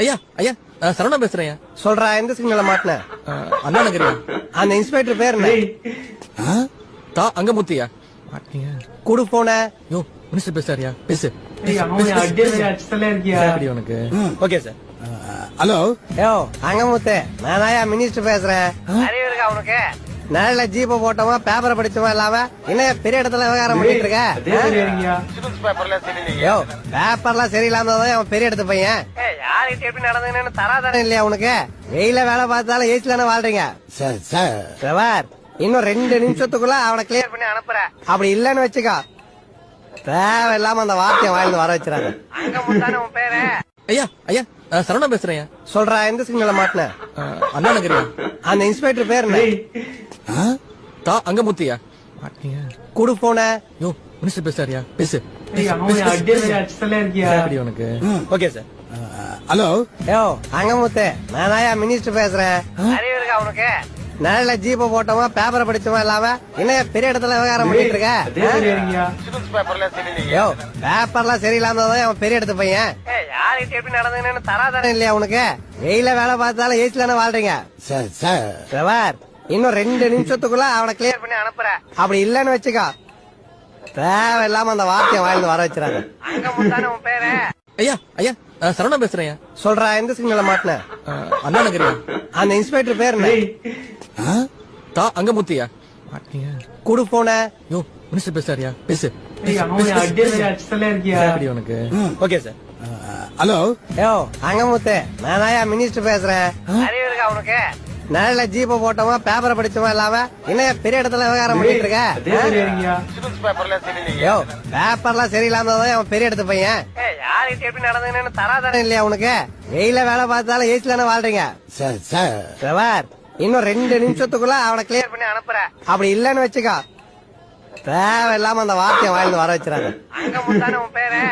ஐயா ஐயா சரவணா பேசுறேன் ஐயா. சொல்றா, எந்த சிக்னல மாட்டின? அண்ணா நகரியா? அந்த இன்ஸ்பெக்டர் பேர் என்ன? அங்கமுத்தியா? மாட்டீங்க. குடு போன. யோ மினிஸ்டர் பேசுறாரியா? பேசு. எப்படி உனக்கு? Okay sir. ஹலோ. யோ அங்கமுத்து, நானாயா மினிஸ்டர் பேசுறேன். அறிவு இருக்கா உனக்கு? நல்ல ஜீப்ப போட்டோமா பேப்பரை படிச்சோமா இல்லாம இன்னும் பெரிய இடத்துல விவகாரம் பண்ணிட்டு இருக்க. யோ பேப்பர்லாம் சரியில்லாம அவன் பெரிய இடத்து பையன். யார்கிட்ட எப்படி நடந்துன்னு தராதானே இல்லையா உனக்கு? வெயில வேலை பார்த்தாலும் ஏசி தானே வாழ்றீங்க. சார் இன்னும் 2 நிமிஷத்துக்குள்ள அவனை கிளியர் பண்ணி அனுப்புற. அப்படி இல்லன்னு வச்சுக்கோ, தேவையில்லாம அந்த வார்த்தையை வாயில வர வச்சிடாங்க. அங்க முத்தானே உன் பேரு? ஐயா ஐயா சரவணா பேசுறேன் ஐயா. சொல்றா, எந்த சிக்னல மாட்டின? அண்ணா நகரியா? அந்த இன்ஸ்பெக்டர் பேர் என்ன? அங்கமுத்தியா? மாட்டீங்க. குடு போன. யோ மினிஸ்டர் பேசுறாரியா? பேசு. எப்படி உனக்கு? Okay sir. ஹலோ. யோ அங்கமுத்து, நானாயா மினிஸ்டர் பேசுறேன். அறிவு இருக்கா உனக்கு? நல்ல ஜீப்ப போட்டோமா பேப்பரை படிச்சோமா இல்லாம இன்னும் பெரிய இடத்துல விவகாரம் பண்ணிட்டு இருக்க. யோ பேப்பர்லாம் சரியில்லாம அவன் பெரிய இடத்து பையன். யார்கிட்ட எப்படி நடந்துன்னு தராதானே இல்லையா உனக்கு? வெயில வேலை பார்த்தாலும் ஏசி தானே வாழ்றீங்க. சார் இன்னும் 2 நிமிஷத்துக்குள்ள அவனை கிளியர் பண்ணி அனுப்புற. அப்படி இல்லன்னு வச்சுக்கோ, தேவையில்லாம அந்த வார்த்தையை வாயில வர வச்சிடாங்க. அங்க முத்தானே உன் பேரு? ஐயா ஐயா சரவணா பேசுறேன் ஐயா. சொல்றா, எந்த சிக்னல மாட்டின? அண்ணா நகரியா? அந்த இன்ஸ்பெக்டர் பேர் என்ன? அங்கமுத்தியா? மாட்டீங்க. குடு போன. யோ மினிஸ்டர் பேசுறாரியா? பேசு. எப்படி உனக்கு? Okay sir. ஹலோ. யோ அங்கமுத்து, நானாயா மினிஸ்டர் பேசுறேன். அறிவு இருக்கா உனக்கு? நல்ல ஜீப்ப போட்டோமா பேப்பரை படிச்சோமா இல்லாம இன்னும் பெரிய இடத்துல விவகாரம் பண்ணிட்டு இருக்க. யோ பேப்பர்லாம் சரியில்லாம அவன் பெரிய இடத்து பையன். யார்கிட்ட எப்படி நடந்துன்னு தராதானே இல்லையா உனக்கு? வெயில வேலை பார்த்தாலும் ஏசி தானே வாழ்றீங்க. சார் இன்னும் 2 நிமிஷத்துக்குள்ள அவனை கிளியர் பண்ணி அனுப்புற. அப்படி இல்லன்னு வச்சுக்கோ, தேவையில்லாம அந்த வார்த்தையை வாயில வர வச்சிடாங்க. அங்க முத்தானே உன் பேரு?